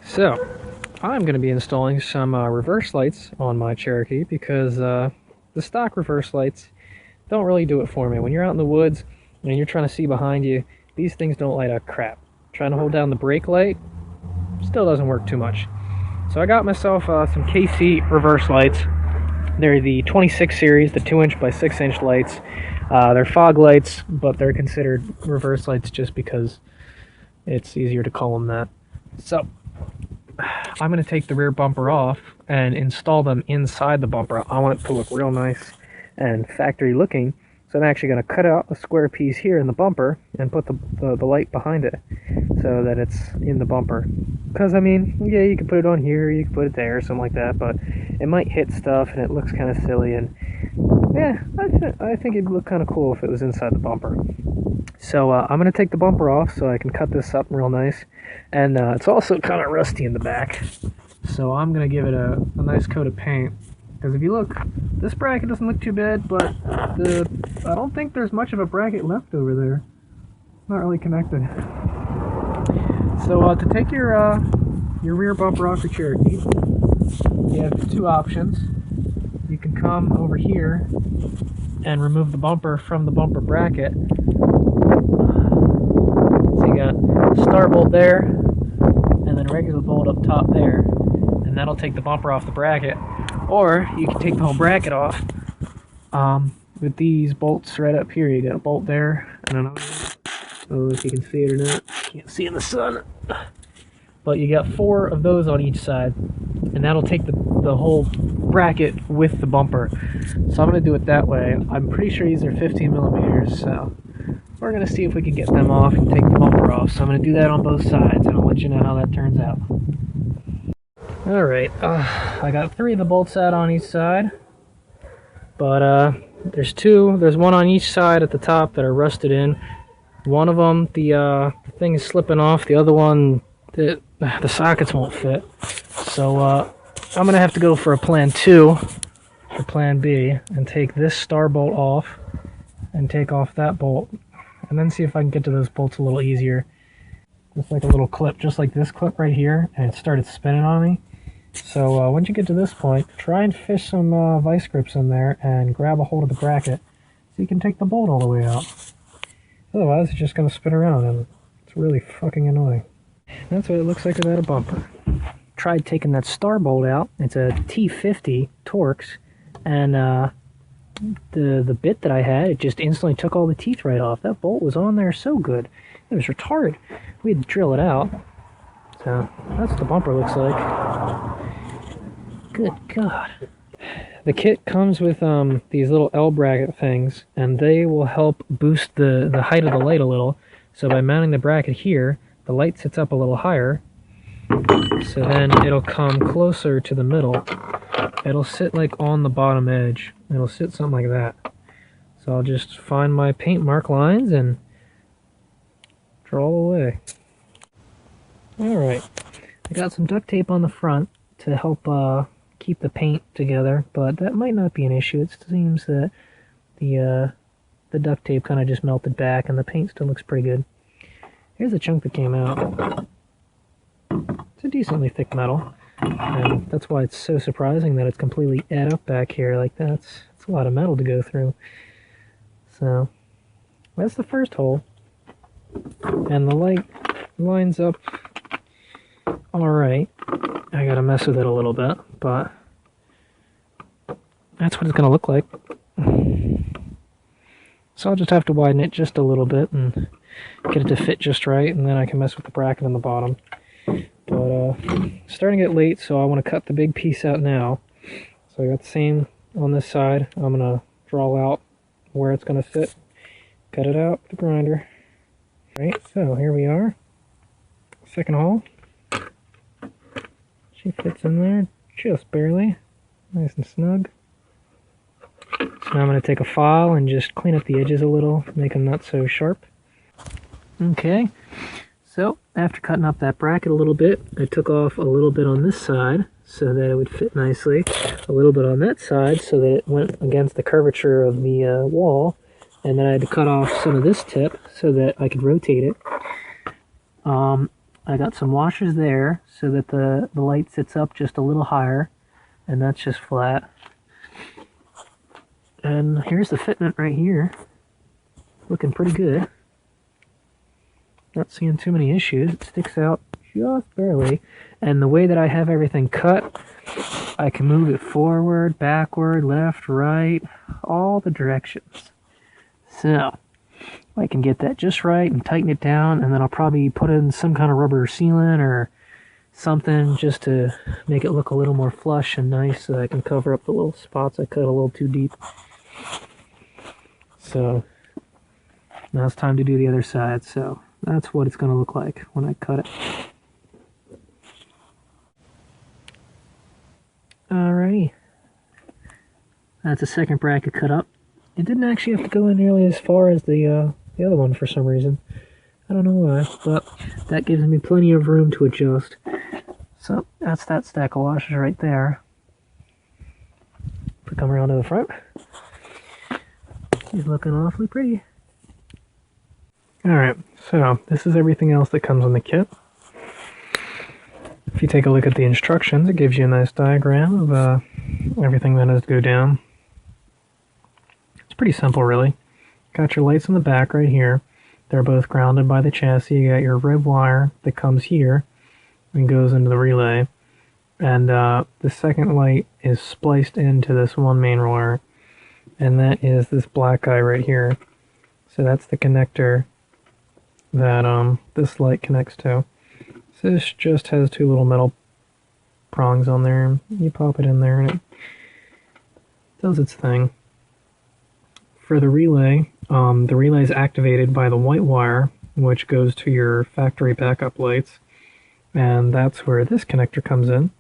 So, I'm going to be installing some reverse lights on my Cherokee because the stock reverse lights don't really do it for me. When you're out in the woods and you're trying to see behind you, these things don't light up crap. Trying to hold down the brake light still doesn't work too much. So I got myself some KC reverse lights. They're the 26 series, the 2" by 6" lights. They're fog lights, but they're considered reverse lights just because it's easier to call them that. So, I'm going to take the rear bumper off and install them inside the bumper. I want it to look real nice and factory looking. So I'm actually going to cut out a square piece here in the bumper and put the light behind it so that it's in the bumper. Because, I mean, yeah, you can put it on here, you can put it there, something like that, but it might hit stuff and it looks kind of silly. And yeah, I think it'd look kind of cool if it was inside the bumper. So I'm going to take the bumper off so I can cut this up real nice. And it's also kind of rusty in the back. So I'm going to give it a nice coat of paint. Because if you look, this bracket doesn't look too bad, but I don't think there's much of a bracket left over there. It's not really connected. So to take your rear bumper off your Cherokee, you have two options. You can come over here and remove the bumper from the bumper bracket. So you got a star bolt there, and then a regular bolt up top there, and that'll take the bumper off the bracket. Or you can take the whole bracket off with these bolts right up here. You got a bolt there, and another one. I don't know if you can see it or not. Can't see in the sun. But you got 4 of those on each side, and that'll take the whole bracket with the bumper. So I'm going to do it that way. I'm pretty sure these are 15 millimeters, so we're going to see if we can get them off and take the bumper off. So I'm going to do that on both sides, and I'll let you know how that turns out. Alright, I got 3 of the bolts out on each side, but there's 2, there's one on each side at the top that are rusted in. One of them, the thing is slipping off, the other one, the sockets won't fit. So I'm going to have to go for a plan 2, or plan B, and take this star bolt off, and take off that bolt, and then see if I can get to those bolts a little easier. Just like a little clip, just like this clip right here, and it started spinning on me. So once you get to this point, try and fish some vice grips in there and grab a hold of the bracket so you can take the bolt all the way out. Otherwise, it's just going to spin around and it's really fucking annoying. That's what it looks like without a bumper. Tried taking that star bolt out. It's a T50 Torx, and the bit that I had, it just instantly took all the teeth right off. That bolt was on there so good. It was retarded. We had to drill it out. So that's what the bumper looks like. Good God. The kit comes with these little L bracket things, and they will help boost the height of the light a little. So by mounting the bracket here, the light sits up a little higher. So then it'll come closer to the middle. It'll sit like on the bottom edge. It'll sit something like that. So I'll just find my paint mark lines and draw away. Alright, I got some duct tape on the front to help keep the paint together, but that might not be an issue. It seems that the duct tape kind of just melted back and the paint still looks pretty good. Here's a chunk that came out. It's a decently thick metal, and that's why it's so surprising that it's completely ate up back here like that. It's a lot of metal to go through. So, that's the first hole, and the light lines up alright. I gotta mess with it a little bit, but that's what it's gonna look like. So I'll just have to widen it just a little bit and get it to fit just right, and then I can mess with the bracket on the bottom. But starting to get late, so I want to cut the big piece out now. So I got the same on this side. I'm gonna draw out where it's gonna fit, cut it out with the grinder. Right, so here we are. Second hole. She fits in there just barely. Nice and snug. So now I'm going to take a file and just clean up the edges a little, make them not so sharp. Okay, so after cutting up that bracket a little bit, I took off a little bit on this side so that it would fit nicely, a little bit on that side so that it went against the curvature of the wall, and then I had to cut off some of this tip so that I could rotate it. I got some washers there so that the light sits up just a little higher, and that's just flat. And here's the fitment right here. Looking pretty good. Not seeing too many issues. It sticks out just barely. And the way that I have everything cut, I can move it forward, backward, left, right, all the directions. So I can get that just right and tighten it down, and then I'll probably put in some kind of rubber sealant or something just to make it look a little more flush and nice, so that I can cover up the little spots I cut a little too deep. So now it's time to do the other side. So that's what it's going to look like when I cut it. Alrighty. That's a second bracket cut up. It didn't actually have to go in nearly as far as the other one for some reason. I don't know why, but that gives me plenty of room to adjust. So that's that stack of washers right there. If we come around to the front, he's looking awfully pretty. Alright, so this is everything else that comes in the kit. If you take a look at the instructions, it gives you a nice diagram of everything that has to go down. It's pretty simple, really. Got your lights in the back right here. They're both grounded by the chassis. You got your red wire that comes here and goes into the relay. And the second light is spliced into this one main wire. And that is this black guy right here. So that's the connector that this light connects to. So this just has two little metal prongs on there. You pop it in there and it does its thing. For the relay is activated by the white wire, which goes to your factory backup lights. And that's where this connector comes in.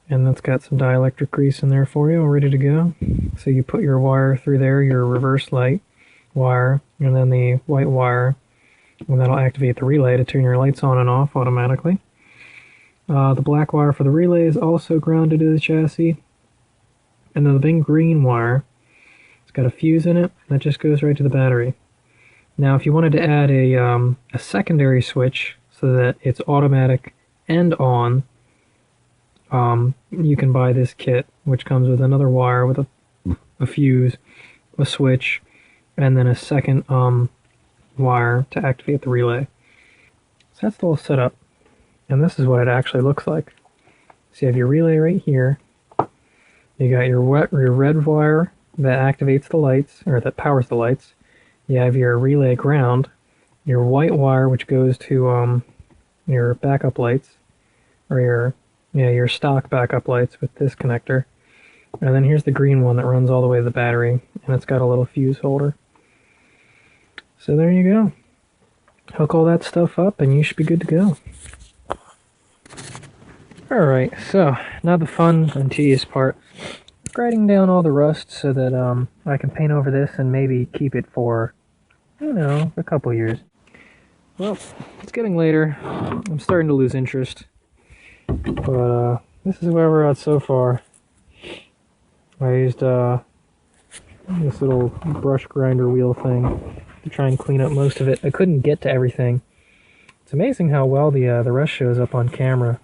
And that's got some dielectric grease in there for you, all ready to go. So you put your wire through there, your reverse light wire, and then the white wire, and that'll activate the relay to turn your lights on and off automatically. The black wire for the relay is also grounded to the chassis. And then the big green wire, it's got a fuse in it, that just goes right to the battery. Now if you wanted to add a secondary switch so that it's automatic and on, you can buy this kit, which comes with another wire with a fuse, a switch, and then a second wire to activate the relay. So that's the whole setup, and this is what it actually looks like. So you have your relay right here. You got your red wire that activates the lights, or that powers the lights. You have your relay ground, your white wire which goes to your backup lights, or your stock backup lights with this connector. And then here's the green one that runs all the way to the battery, and it's got a little fuse holder. So there you go. Hook all that stuff up and you should be good to go. Alright, so now the fun and tedious part. Grinding down all the rust so that I can paint over this and maybe keep it for, I don't know, a couple years. Well, it's getting later. I'm starting to lose interest. But this is where we're at so far. I used this little brush grinder wheel thing to try and clean up most of it. I couldn't get to everything. It's amazing how well the rest shows up on camera.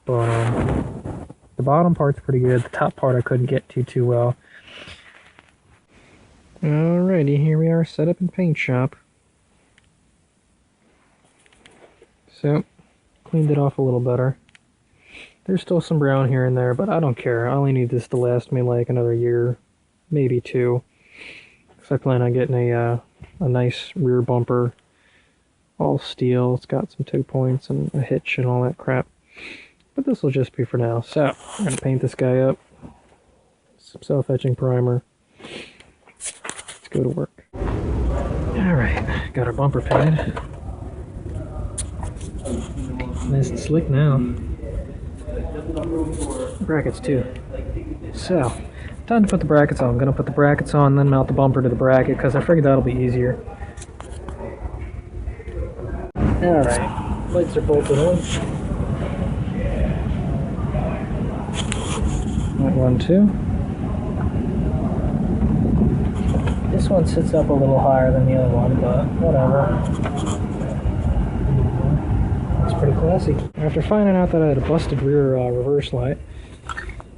But the bottom part's pretty good. The top part I couldn't get to too well. Alrighty, here we are set up in paint shop. So, cleaned it off a little better. There's still some brown here and there, but I don't care. I only need this to last me like another year, maybe two. Because I plan on getting a nice rear bumper, all steel. It's got some toe points and a hitch and all that crap. But this will just be for now. So, I'm going to paint this guy up. Some self-etching primer. Let's go to work. Alright, got our bumper painted. Nice and slick now. Brackets too. So, time to put the brackets on. I'm going to put the brackets on, then mount the bumper to the bracket, because I figured that'll be easier. Alright, lights are bolted on. That one too. This one sits up a little higher than the other one, but whatever. Pretty classy. After finding out that I had a busted rear reverse light,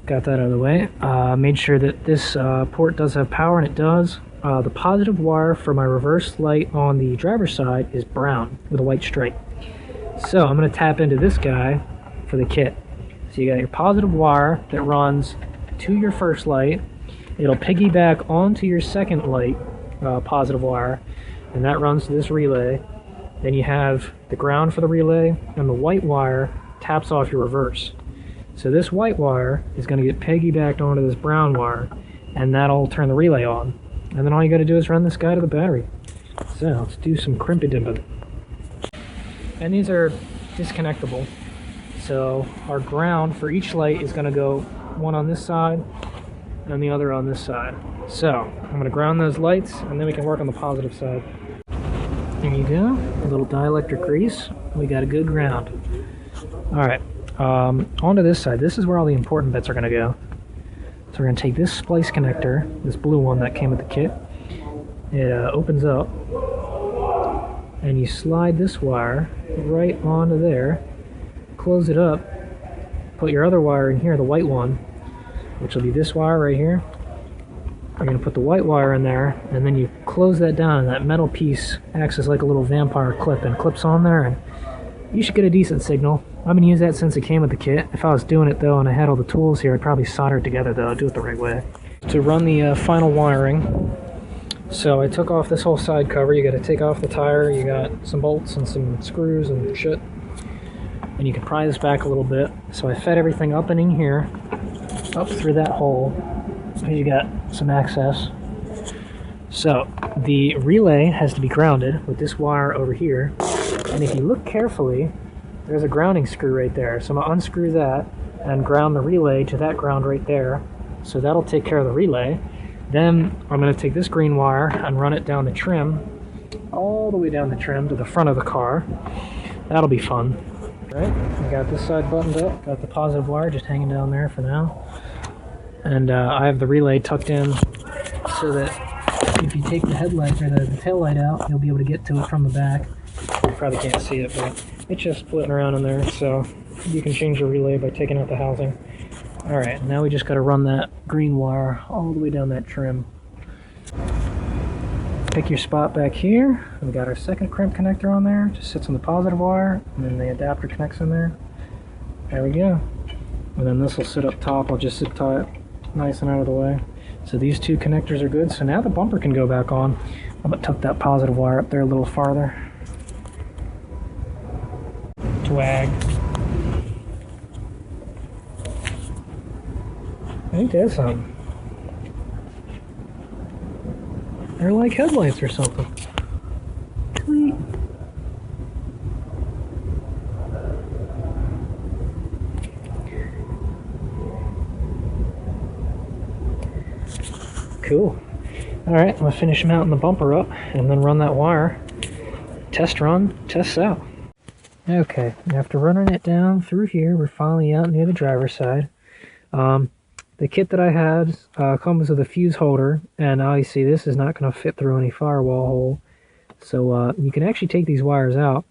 got that out of the way, made sure that this port does have power, and it does. The positive wire for my reverse light on the driver's side is brown with a white stripe. So I'm going to tap into this guy for the kit. So you got your positive wire that runs to your first light. It'll piggyback onto your second light, positive wire, and that runs to this relay. Then you have the ground for the relay, and the white wire taps off your reverse. So this white wire is going to get piggybacked onto this brown wire, and that'll turn the relay on. And then all you got to do is run this guy to the battery. So let's do some crimpy dimping. And these are disconnectable. So our ground for each light is going to go one on this side and the other on this side. So I'm going to ground those lights, and then we can work on the positive side. There you go, a little dielectric grease. We got a good ground. Alright, onto this side. This is where all the important bits are going to go. So we're going to take this splice connector, this blue one that came with the kit. It opens up, and you slide this wire right onto there, close it up, put your other wire in here, the white one, which will be this wire right here. You're going to put the white wire in there, and then you close that down, and that metal piece acts as like a little vampire clip and clips on there, and you should get a decent signal. I've been using that since it came with the kit. If I was doing it though and I had all the tools here, I'd probably solder it together though. I'd do it the right way. To run the final wiring, so I took off this whole side cover. You got to take off the tire, you got some bolts and some screws and shit, and you can pry this back a little bit. So I fed everything up and in here, up through that hole, so you got some access. So the relay has to be grounded with this wire over here, and if you look carefully, there's a grounding screw right there. So I'm going to unscrew that and ground the relay to that ground right there. So that'll take care of the relay. Then I'm going to take this green wire and run it down the trim, all the way down the trim to the front of the car. That'll be fun. All right, I got this side buttoned up. Got the positive wire just hanging down there for now. And I have the relay tucked in so that if you take the headlight or the tail light out, you'll be able to get to it from the back. You probably can't see it, but it's just floating around in there, so you can change the relay by taking out the housing. Alright, now we just got to run that green wire all the way down that trim. Pick your spot back here. We got our second crimp connector on there. Just sits on the positive wire, and then the adapter connects in there. There we go. And then this will sit up top. I'll just sit tight, nice and out of the way. So these two connectors are good. So now the bumper can go back on. I'm going to tuck that positive wire up there a little farther. Twag. Ain't that something? They're like headlights or something. Tweet. Cool. Alright, I'm going to finish mounting the bumper up and then run that wire. Test run, tests out. Okay, after running it down through here, we're finally out near the driver's side. The kit that I had comes with a fuse holder, and obviously this is not going to fit through any firewall hole. So you can actually take these wires out.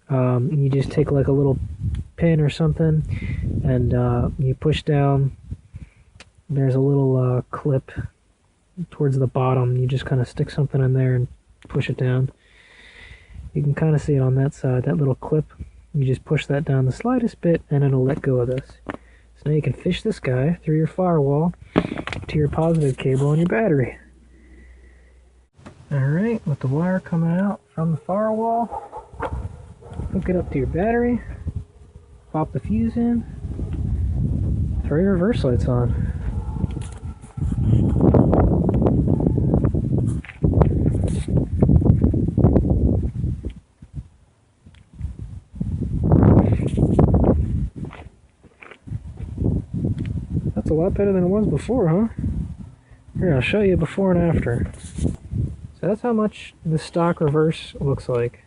You just take like a little pin or something, and you push down. There's a little clip towards the bottom. You just kind of stick something in there and push it down. You can kind of see it on that side, that little clip. You just push that down the slightest bit and it'll let go of this. So now you can fish this guy through your firewall to your positive cable on your battery. Alright, with the wire coming out from the firewall, hook it up to your battery, pop the fuse in, throw your reverse lights on. That's a lot better than it was before, huh? Here, I'll show you before and after. So that's how much the stock reverse looks like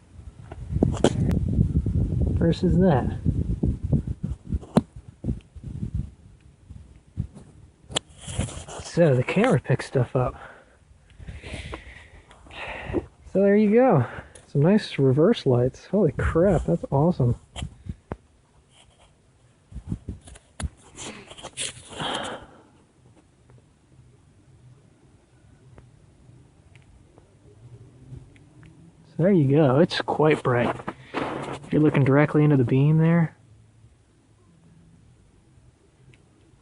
versus that. So the camera picks stuff up. So there you go. Some nice reverse lights. Holy crap, that's awesome. So there you go. It's quite bright. If you're looking directly into the beam there,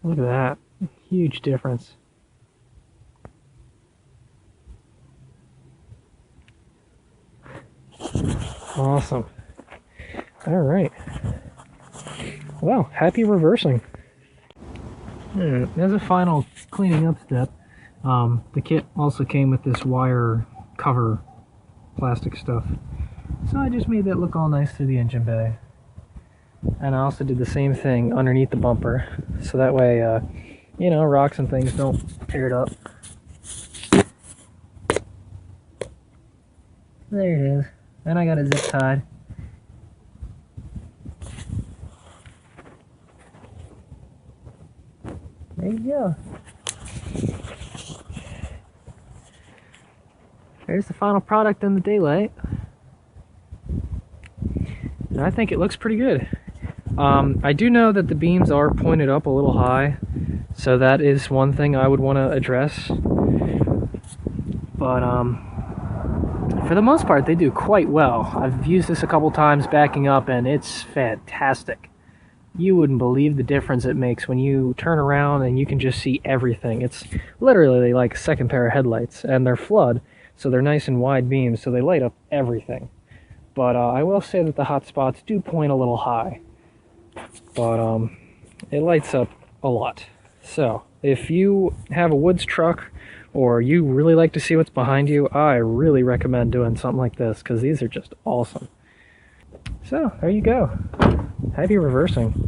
look at that. Huge difference. Awesome. All right. Well, happy reversing. As a final cleaning up step, the kit also came with this wire cover plastic stuff. So I just made that look all nice through the engine bay. And I also did the same thing underneath the bumper. So that way, you know, rocks and things don't tear it up. There it is. And I got it zip tied. There you go. There's the final product in the daylight. And I think it looks pretty good. I do know that the beams are pointed up a little high, so that is one thing I would want to address. But for the most part, they do quite well. I've used this a couple times backing up, and it's fantastic. You wouldn't believe the difference it makes when you turn around and you can just see everything. It's literally like a second pair of headlights, and they're flood, so they're nice and wide beams, so they light up everything. But I will say that the hot spots do point a little high. But it lights up a lot. So if you have a woods truck or you really like to see what's behind you, I really recommend doing something like this because these are just awesome. So there you go. Happy reversing.